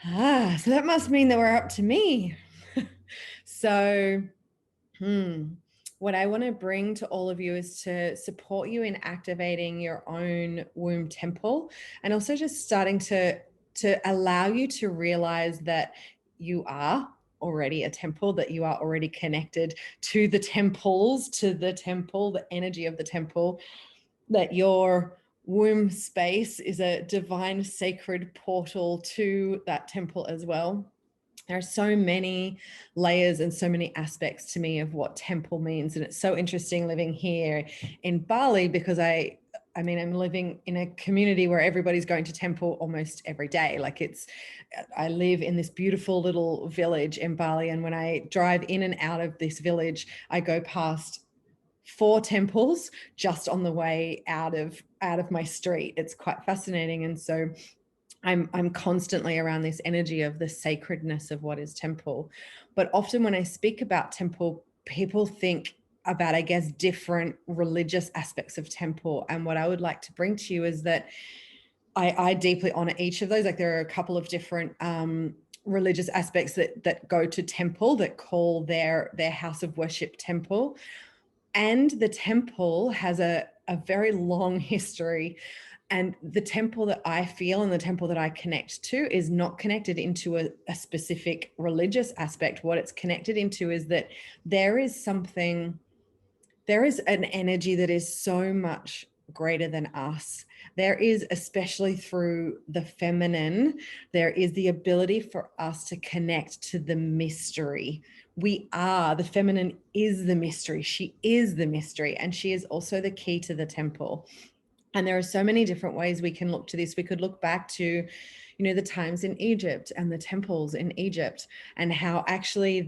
So that must mean that we're up to me. So, what I want to bring to all of you is to support you in activating your own womb temple, and also just starting to allow you to realize that you are already a temple, that you are already connected to the temples, to the temple, the energy of the temple, that your womb space is a divine sacred portal to that temple as well. There are so many layers and so many aspects to me of what temple means. And it's so interesting living here in Bali because I mean, I'm living in a community where everybody's going to temple almost every day. I live in this beautiful little village in Bali. And when I drive in and out of this village, I go past 4 temples just on the way out of my street. It's quite fascinating. And so I'm constantly around this energy of the sacredness of what is temple. But often when I speak about temple, people think about, I guess, different religious aspects of temple. And what I would like to bring to you is that I deeply honor each of those. Like, there are a couple of different religious aspects that go to temple, that call their house of worship temple. And the temple has a very long history. And the temple that I feel and the temple that I connect to is not connected into a specific religious aspect. What it's connected into is that there is an energy that is so much greater than us. There is, especially through the feminine, there is the ability for us to connect to the mystery. The feminine is the mystery. She is the mystery, and she is also the key to the temple. And there are so many different ways we can look to this. We could look back to, the times in Egypt and the temples in Egypt, and how actually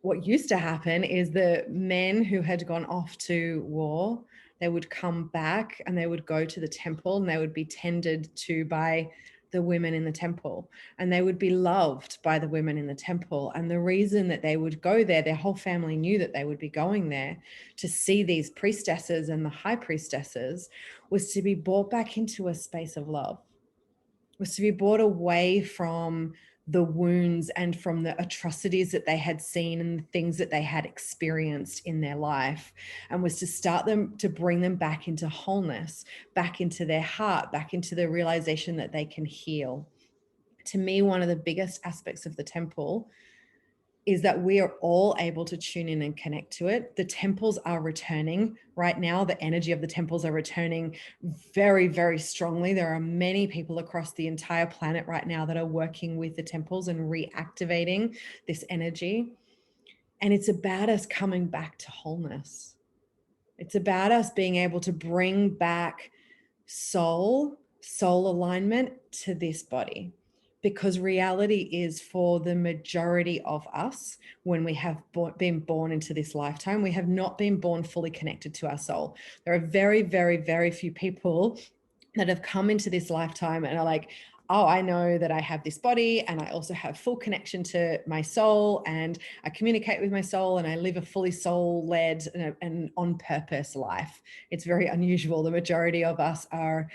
what used to happen is the men who had gone off to war, they would come back and they would go to the temple and they would be tended to by the women in the temple, and they would be loved by the women in the temple. And the reason that they would go there, their whole family knew that they would be going there to see these priestesses and the high priestesses, was to be brought back into a space of love, was to be brought away from the wounds and from the atrocities that they had seen and the things that they had experienced in their life, and was to bring them back into wholeness, back into their heart, back into the realization that they can heal. To me, one of the biggest aspects of the temple is that we are all able to tune in and connect to it. The temples are returning right now. The energy of the temples are returning very, very strongly. There are many people across the entire planet right now that are working with the temples and reactivating this energy. And it's about us coming back to wholeness. It's about us being able to bring back soul alignment to this body. Because reality is, for the majority of us, when we have been born into this lifetime, we have not been born fully connected to our soul. There are very, very, very few people that have come into this lifetime and are like, oh, I know that I have this body and I also have full connection to my soul, and I communicate with my soul, and I live a fully soul-led and on-purpose life. It's very unusual. The majority of us are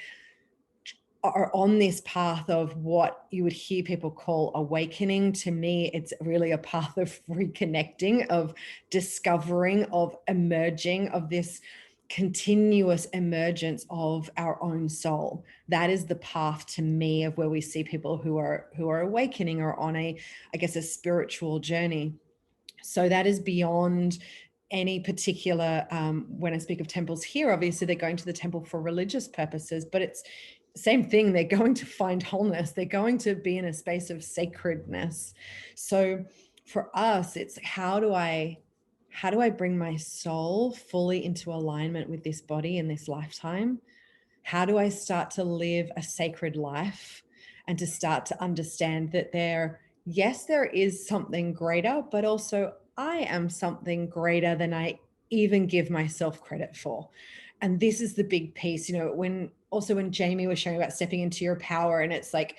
on this path of what you would hear people call awakening. To me, it's really a path of reconnecting, of discovering, of emerging, of this continuous emergence of our own soul. That is the path, to me, of where we see people who are awakening or on a spiritual journey. So that is beyond any particular, when I speak of temples here, obviously they're going to the temple for religious purposes, but it's same thing. They're going to find wholeness. They're going to be in a space of sacredness. So for us, it's how do I bring my soul fully into alignment with this body in this lifetime? How do I start to live a sacred life, and to start to understand that there is something greater, but also I am something greater than I even give myself credit for. And this is the big piece, when Jamie was sharing about stepping into your power, and it's like,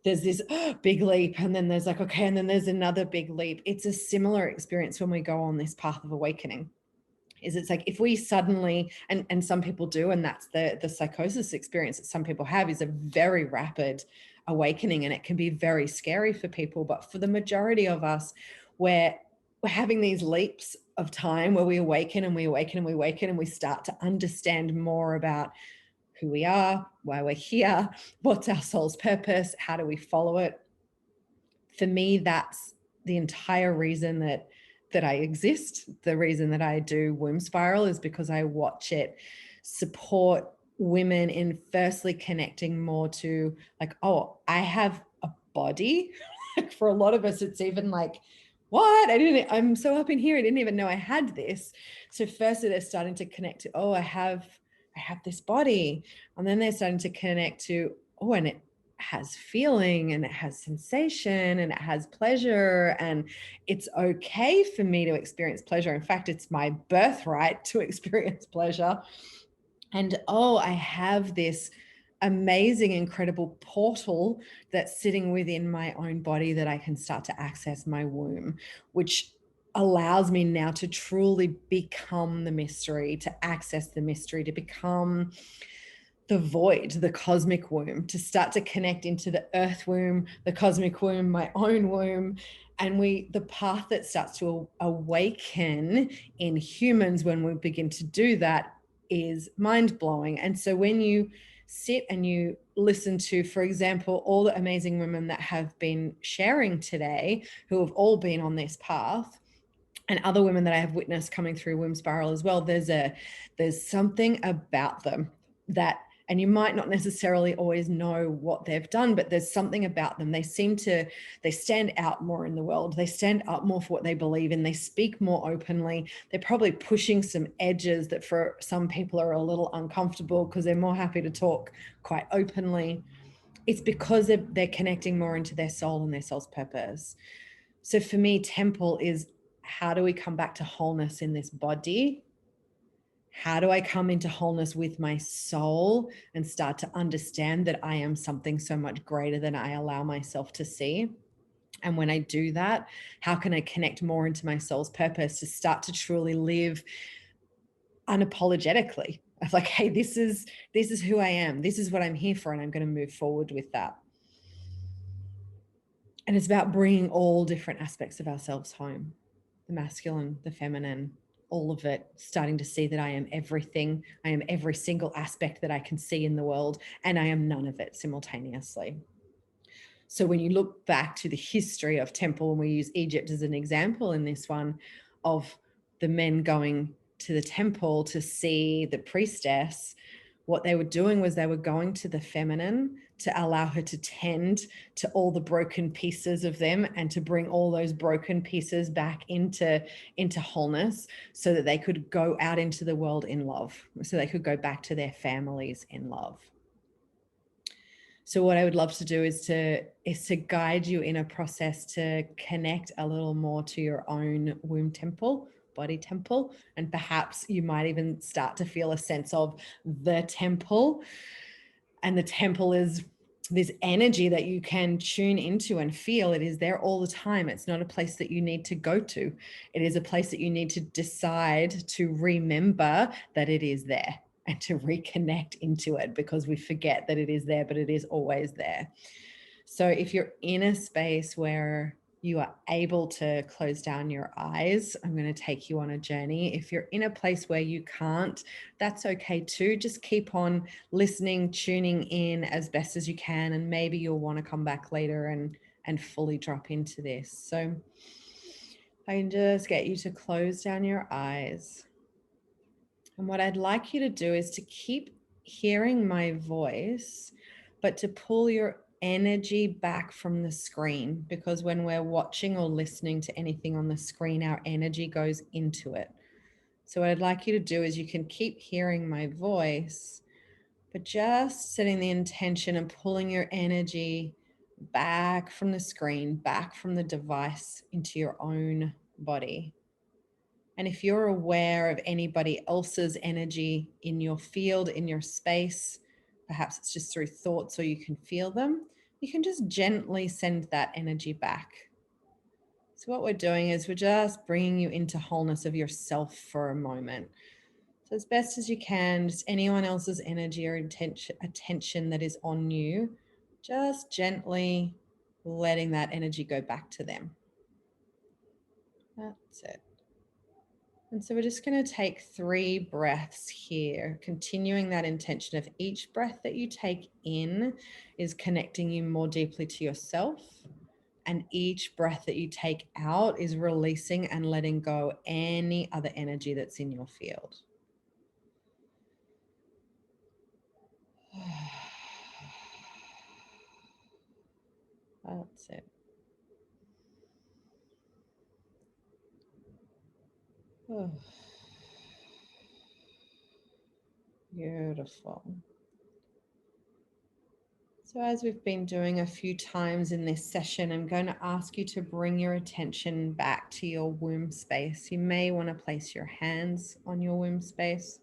there's this big leap, and then there's like, okay, and then there's another big leap. It's a similar experience when we go on this path of awakening. It's like, if we suddenly, and some people do, and that's the psychosis experience that some people have, is a very rapid awakening, and it can be very scary for people. But for the majority of us, we're having these leaps of time where we awaken and we awaken and we awaken, and we start to understand more about who we are, why we're here, what's our soul's purpose, how do we follow it. For me, that's the entire reason that I exist. The reason that I do Womb Spiral is because I watch it support women in firstly connecting more to like, oh, I have a body. Like for a lot of us, it's even like, what? I'm so up in here. I didn't even know I had this. So firstly, they're starting to connect to, oh, I have this body. And then they're starting to connect to, oh, and it has feeling and it has sensation and it has pleasure, and it's okay for me to experience pleasure. In fact, it's my birthright to experience pleasure. And oh, I have this amazing, incredible portal that's sitting within my own body that I can start to access my womb, which allows me now to truly become the mystery, to access the mystery, to become the void, the cosmic womb, to start to connect into the earth womb, the cosmic womb, my own womb. And the path that starts to awaken in humans when we begin to do that is mind-blowing. And so when you sit and you listen to, for example, all the amazing women that have been sharing today, who have all been on this path, and other women that I have witnessed coming through Womb Spiral as well, there's something about them that, and you might not necessarily always know what they've done, but there's something about them. They stand out more in the world. They stand up more for what they believe in. They speak more openly. They're probably pushing some edges that for some people are a little uncomfortable because they're more happy to talk quite openly. It's because they're connecting more into their soul and their soul's purpose. So for me, Temple is, how do we come back to wholeness in this body? How do I come into wholeness with my soul and start to understand that I am something so much greater than I allow myself to see? And when I do that, how can I connect more into my soul's purpose to start to truly live unapologetically? Of like, hey, this is who I am. This is what I'm here for, and I'm going to move forward with that. And it's about bringing all different aspects of ourselves home, the masculine, the feminine, all of it, starting to see that I am everything. I am every single aspect that I can see in the world, and I am none of it simultaneously. So when you look back to the history of Temple, and we use Egypt as an example in this one, of the men going to the temple to see the priestess, what they were doing was they were going to the feminine to allow her to tend to all the broken pieces of them and to bring all those broken pieces back into wholeness, so that they could go out into the world in love, so they could go back to their families in love. So what I would love to do is to guide you in a process to connect a little more to your own womb temple, body temple, and perhaps you might even start to feel a sense of the temple. And the temple is this energy that you can tune into and feel. It is there all the time. It's not a place that you need to go to. It is a place that you need to decide to remember that it is there, and to reconnect into it, because we forget that it is there, but it is always there. So if you're in a space where you are able to close down your eyes, I'm going to take you on a journey. If you're in a place where you can't, that's okay too. Just keep on listening, tuning in as best as you can, and maybe you'll want to come back later and fully drop into this. So I can just get you to close down your eyes. And what I'd like you to do is to keep hearing my voice, but to pull your energy back from the screen, because when we're watching or listening to anything on the screen, our energy goes into it. So what I'd like you to do is you can keep hearing my voice, but just setting the intention and pulling your energy back from the screen, back from the device into your own body. And if you're aware of anybody else's energy in your field, in your space, perhaps it's just through thoughts or you can feel them, you can just gently send that energy back. So what we're doing is we're just bringing you into wholeness of yourself for a moment. So as best as you can, just anyone else's energy or attention that is on you, Just gently letting that energy go back to them. That's it. And so we're just going to take 3 breaths here, continuing that intention of each breath that you take in is connecting you more deeply to yourself. And each breath that you take out is releasing and letting go any other energy that's in your field. That's it. Oh. Beautiful. So as we've been doing a few times in this session, I'm going to ask you to bring your attention back to your womb space. You may want to place your hands on your womb space.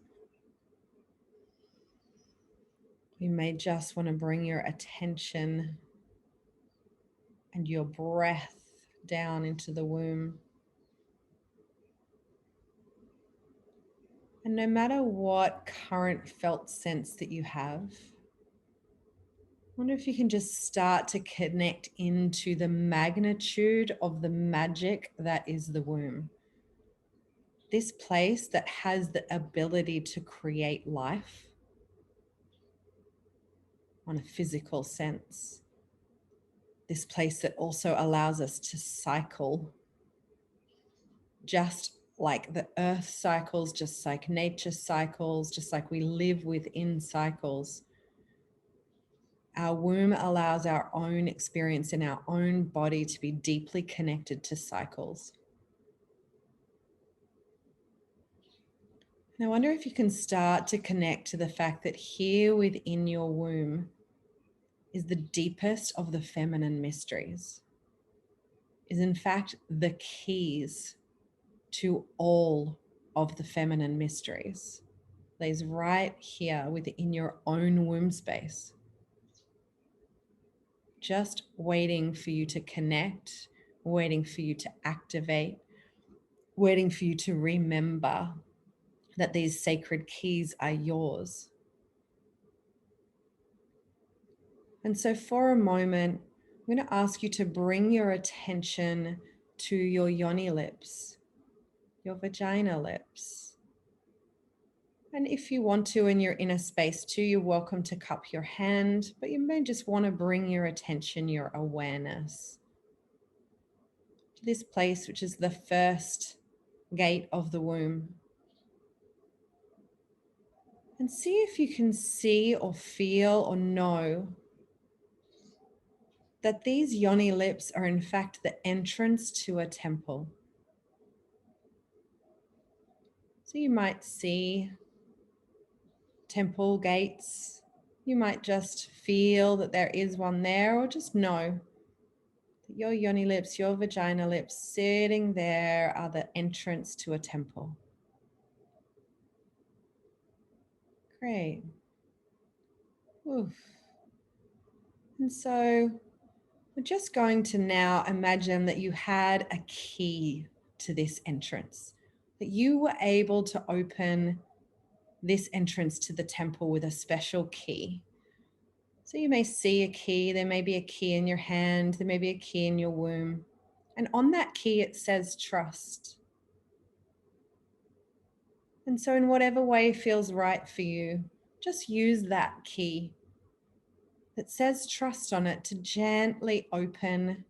You may just want to bring your attention and your breath down into the womb. And no matter what current felt sense that you have, I wonder if you can just start to connect into the magnitude of the magic that is the womb. This place that has the ability to create life on a physical sense. This place that also allows us to cycle, just like the earth cycles, just like nature cycles, just like we live within cycles. Our womb allows our own experience in our own body to be deeply connected to cycles. And I wonder if you can start to connect to the fact that here within your womb is the deepest of the feminine mysteries, is in fact the keys to all of the feminine mysteries. Lays right here within your own womb space, just waiting for you to connect, waiting for you to activate, waiting for you to remember that these sacred keys are yours. And so for a moment, I'm going to ask you to bring your attention to your yoni lips, your vagina lips. And if you want to in your inner space too, you're welcome to cup your hand, but you may just want to bring your attention, your awareness to this place, which is the first gate of the womb. And see if you can see or feel or know that these yoni lips are in fact the entrance to a temple. So you might see temple gates. You might just feel that there is one there, or just know that your yoni lips, your vagina lips sitting there are the entrance to a temple. Great. Oof. And so we're just going to now imagine that you had a key to this entrance, that you were able to open this entrance to the temple with a special key. So you may see a key, there may be a key in your hand, there may be a key in your womb. And on that key, it says trust. And so in whatever way feels right for you, just use that key that says trust on it to gently open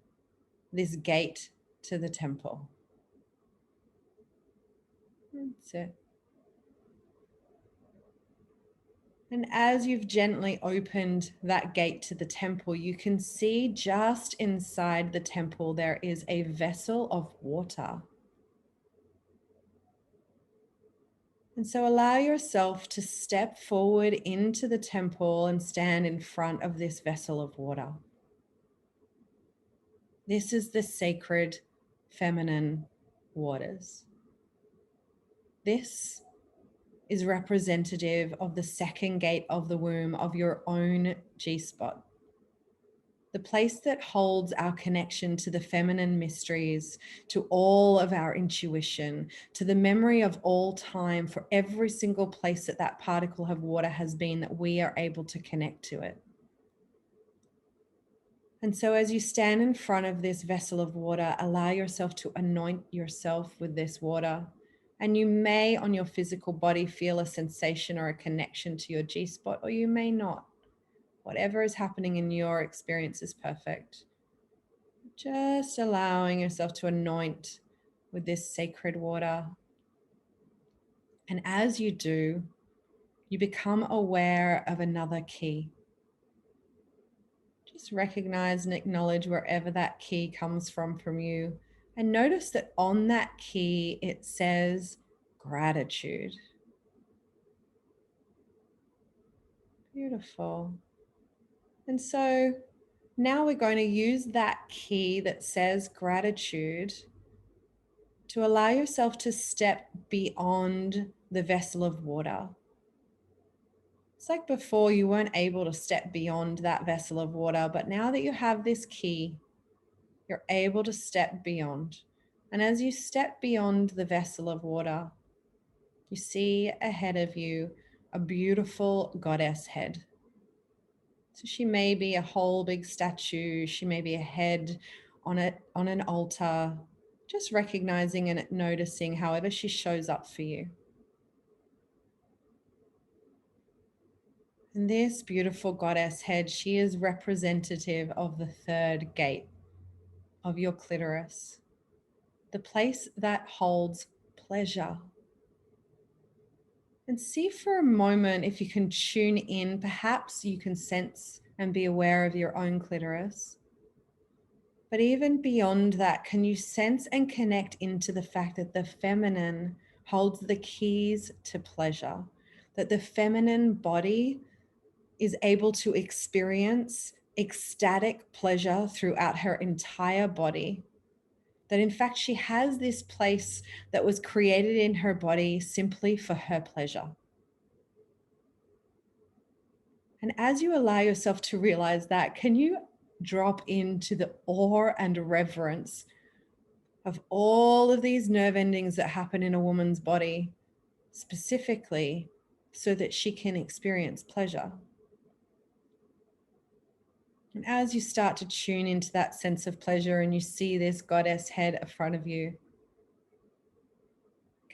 this gate to the temple. That's it. And as you've gently opened that gate to the temple, you can see just inside the temple, there is a vessel of water. And so allow yourself to step forward into the temple and stand in front of this vessel of water. This is the sacred feminine waters. This is representative of the second gate of the womb, of your own G-spot. The place that holds our connection to the feminine mysteries, to all of our intuition, to the memory of all time, for every single place that that particle of water has been, that we are able to connect to it. And so, as you stand in front of this vessel of water, allow yourself to anoint yourself with this water. And you may, on your physical body, feel a sensation or a connection to your G spot, or you may not. Whatever is happening in your experience is perfect. Just allowing yourself to anoint with this sacred water. And as you do, you become aware of another key. Just recognize and acknowledge wherever that key comes from you. And notice that on that key, it says gratitude. Beautiful. And so now we're going to use that key that says gratitude to allow yourself to step beyond the vessel of water. It's like before you weren't able to step beyond that vessel of water, but now that you have this key, you're able to step beyond. And as you step beyond the vessel of water, you see ahead of you a beautiful goddess head. So she may be a whole big statue, she may be a head on an altar, just recognizing and noticing however she shows up for you. And this beautiful goddess head, she is representative of the third gate of your clitoris, the place that holds pleasure. And see for a moment if you can tune in. Perhaps you can sense and be aware of your own clitoris. But even beyond that, can you sense and connect into the fact that the feminine holds the keys to pleasure, that the feminine body is able to experience ecstatic pleasure throughout her entire body? That in fact, she has this place that was created in her body simply for her pleasure. And as you allow yourself to realize that, can you drop into the awe and reverence of all of these nerve endings that happen in a woman's body, specifically so that she can experience pleasure? And as you start to tune into that sense of pleasure and you see this goddess head in front of you,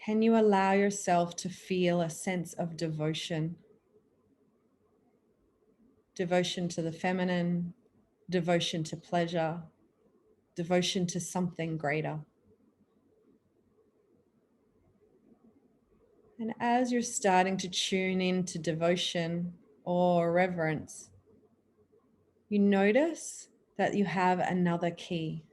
can you allow yourself to feel a sense of devotion? Devotion to the feminine, devotion to pleasure, devotion to something greater. And as you're starting to tune into devotion or reverence, you notice that you have another key.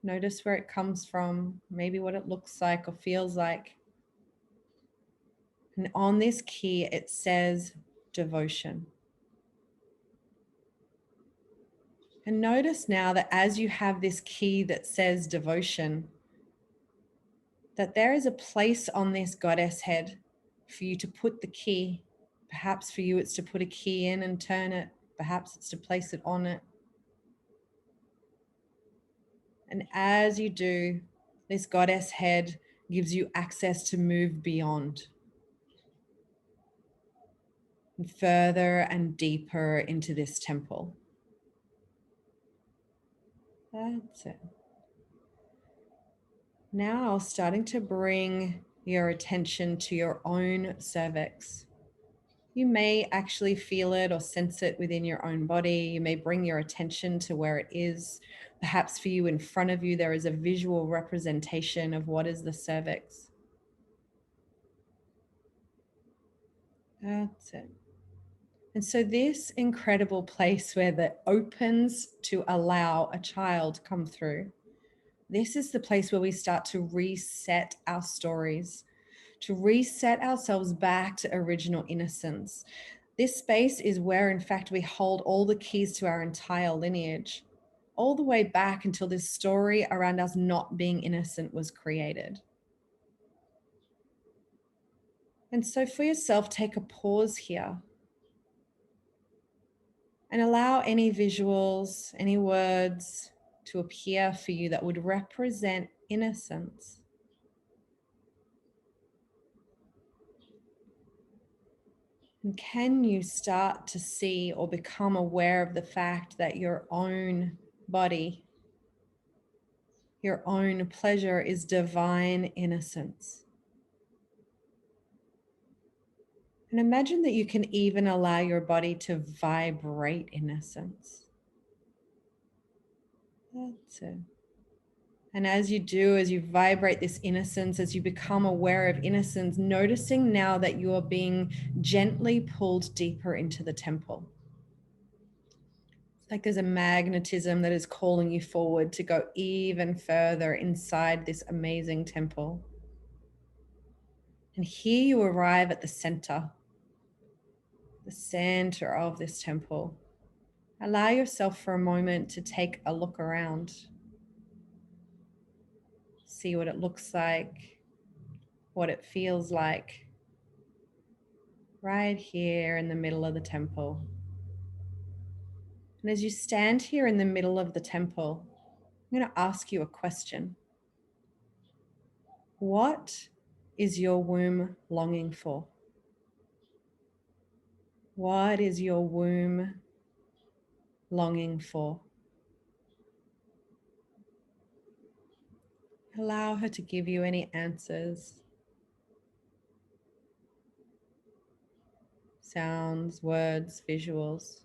Notice where it comes from, maybe what it looks like or feels like. And on this key, it says devotion. And notice now that as you have this key that says devotion, that there is a place on this goddess head for you to put the key. Perhaps for you, it's to put a key in and turn it. Perhaps it's to place it on it. And as you do, this goddess head gives you access to move beyond and further and deeper into this temple. That's it. Now, starting to bring your attention to your own cervix. You may actually feel it or sense it within your own body. You may bring your attention to where it is. Perhaps for you, in front of you, there is a visual representation of what is the cervix. That's it. And so this incredible place where that opens to allow a child come through, this is the place where we start to reset our stories, to reset ourselves back to original innocence. This space is where, in fact, we hold all the keys to our entire lineage, all the way back until this story around us not being innocent was created. And so for yourself, take a pause here and allow any visuals, any words to appear for you that would represent innocence. And can you start to see or become aware of the fact that your own body, your own pleasure is divine innocence? And imagine that you can even allow your body to vibrate innocence. That's it. And as you do, as you vibrate this innocence, as you become aware of innocence, noticing now that you are being gently pulled deeper into the temple. It's like there's a magnetism that is calling you forward to go even further inside this amazing temple. And here you arrive at the center of this temple. Allow yourself for a moment to take a look around. See what it looks like, what it feels like, right here in the middle of the temple. And as you stand here in the middle of the temple, I'm going to ask you a question. What is your womb longing for? What is your womb longing for? Allow her to give you any answers, sounds, words, visuals.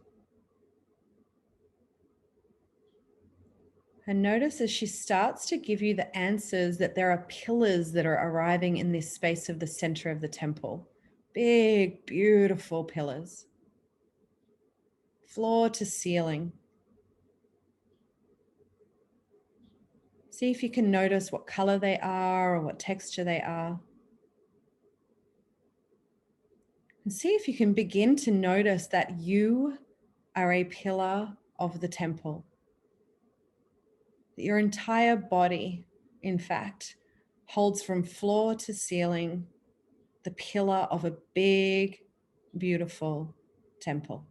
And notice as she starts to give you the answers that there are pillars that are arriving in this space of the center of the temple. Big, beautiful pillars, floor to ceiling. See if you can notice what color they are or what texture they are. And see if you can begin to notice that you are a pillar of the temple. That your entire body, in fact, holds from floor to ceiling the pillar of a big, beautiful temple.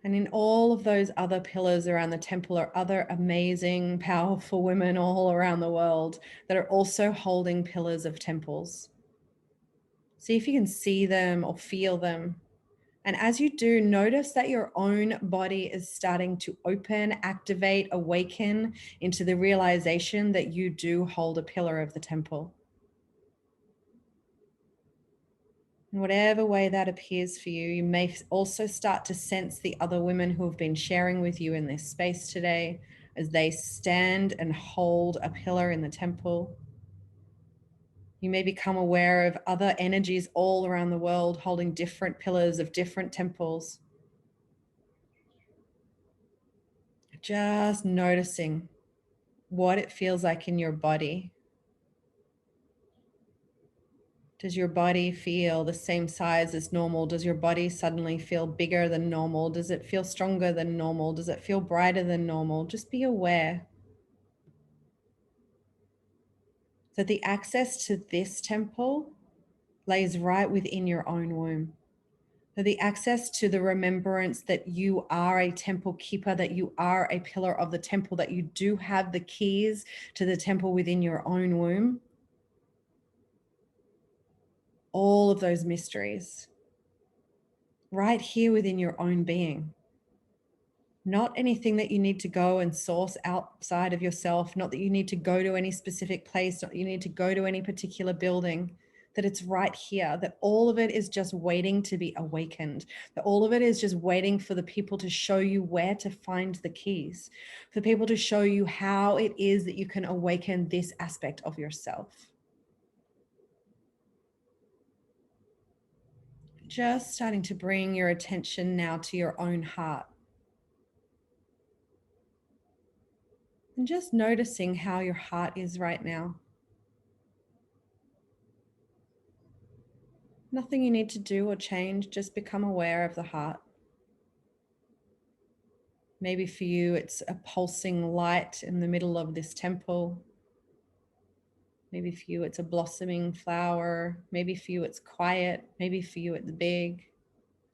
And in all of those other pillars around the temple are other amazing, powerful women all around the world that are also holding pillars of temples. See if you can see them or feel them. And as you do, notice that your own body is starting to open, activate, awaken into the realization that you do hold a pillar of the temple. In whatever way that appears for you, you may also start to sense the other women who have been sharing with you in this space today as they stand and hold a pillar in the temple. You may become aware of other energies all around the world holding different pillars of different temples. Just noticing what it feels like in your body. Does your body feel the same size as normal? Does your body suddenly feel bigger than normal? Does it feel stronger than normal? Does it feel brighter than normal? Just be aware. So the access to this temple lays right within your own womb. So the access to the remembrance that you are a temple keeper, that you are a pillar of the temple, that you do have the keys to the temple within your own womb. All of those mysteries right here within your own being. Not anything that you need to go and source outside of yourself, not that you need to go to any specific place, not that you need to go to any particular building, that it's right here, that all of it is just waiting to be awakened, that all of it is just waiting for the people to show you where to find the keys, for people to show you how it is that you can awaken this aspect of yourself. Just starting to bring your attention now to your own heart. And just noticing how your heart is right now. Nothing you need to do or change, just become aware of the heart. Maybe for you, it's a pulsing light in the middle of this temple. Maybe for you, it's a blossoming flower. Maybe for you, it's quiet. Maybe for you, it's big.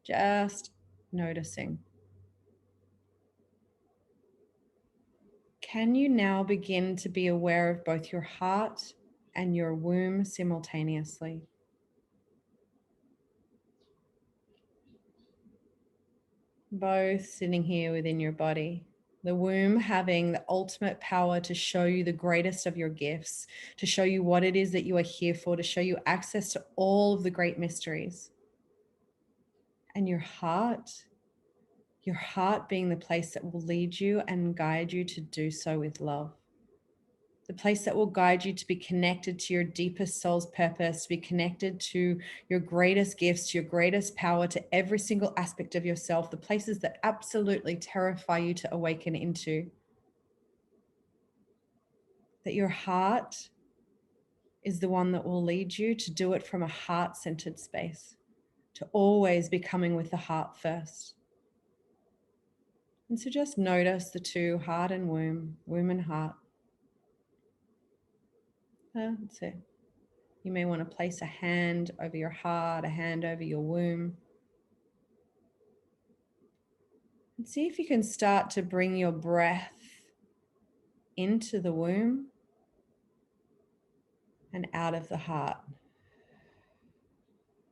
Just noticing. Can you now begin to be aware of both your heart and your womb simultaneously. Both sitting here within your body. The womb having the ultimate power to show you the greatest of your gifts, to show you what it is that you are here for, to show you access to all of the great mysteries. And your heart being the place that will lead you and guide you to do so with love. The place that will guide you to be connected to your deepest soul's purpose, to be connected to your greatest gifts, to your greatest power, to every single aspect of yourself, the places that absolutely terrify you to awaken into. That your heart is the one that will lead you to do it from a heart-centered space, to always be coming with the heart first. And so just notice the two, heart and womb, womb and heart. That's it. You may want to place a hand over your heart, a hand over your womb. And see if you can start to bring your breath into the womb and out of the heart.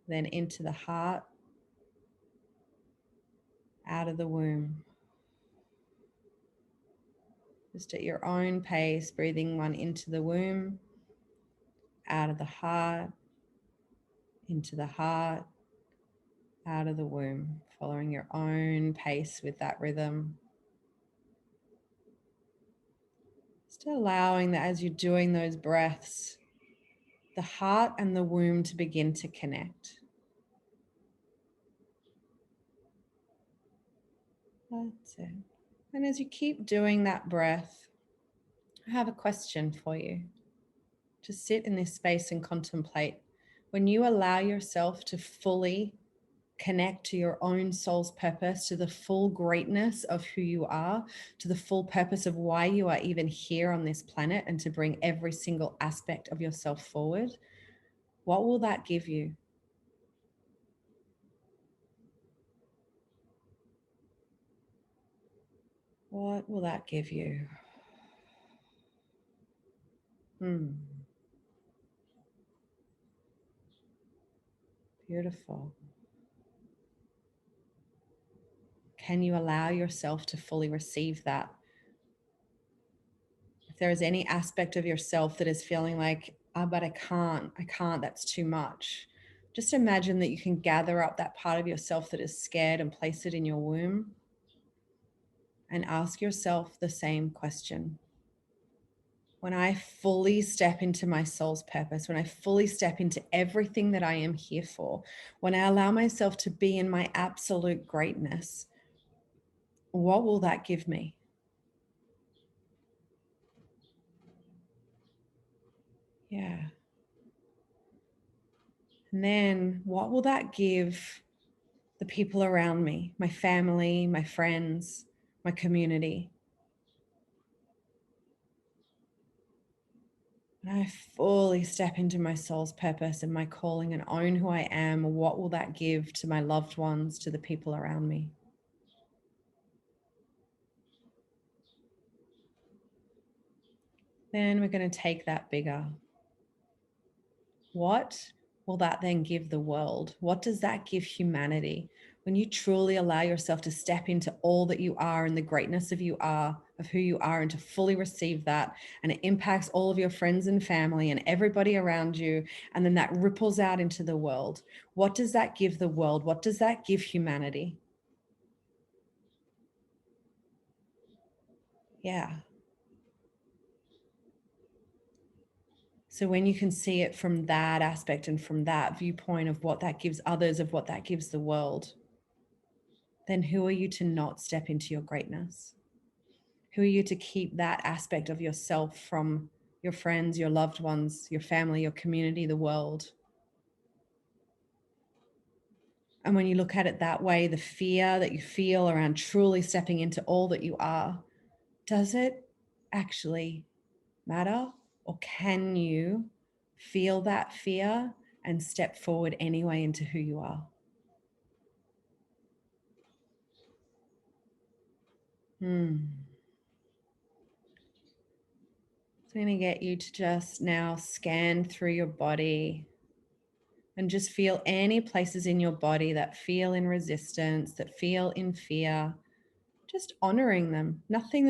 Then into the heart, out of the womb. Just at your own pace, breathing one into the womb, out of the heart, into the heart, out of the womb, following your own pace with that rhythm. Just allowing that as you're doing those breaths, the heart and the womb to begin to connect. That's it. And as you keep doing that breath, I have a question for you. Just sit in this space and contemplate. When you allow yourself to fully connect to your own soul's purpose, to the full greatness of who you are, to the full purpose of why you are even here on this planet, and to bring every single aspect of yourself forward, what will that give you? What will that give you? Beautiful. Can you allow yourself to fully receive that? If there is any aspect of yourself that is feeling like, but I can't, that's too much. Just imagine that you can gather up that part of yourself that is scared and place it in your womb and ask yourself the same question. When I fully step into my soul's purpose, when I fully step into everything that I am here for, when I allow myself to be in my absolute greatness, what will that give me? Yeah. And then what will that give the people around me, my family, my friends, my community? When I fully step into my soul's purpose and my calling and own who I am, what will that give to my loved ones, to the people around me? Then we're going to take that bigger. What will that then give the world? What does that give humanity? When you truly allow yourself to step into all that you are and the greatness of you are, of who you are, and to fully receive that, and it impacts all of your friends and family and everybody around you, and then that ripples out into the world. What does that give the world? What does that give humanity? Yeah. So when you can see it from that aspect and from that viewpoint of what that gives others, of what that gives the world, then who are you to not step into your greatness? Who are you to keep that aspect of yourself from your friends, your loved ones, your family, your community, the world? And when you look at it that way, the fear that you feel around truly stepping into all that you are, does it actually matter? Or can you feel that fear and step forward anyway into who you are? So I'm going to get you to just now scan through your body and just feel any places in your body that feel in resistance, that feel in fear, just honoring them. Nothing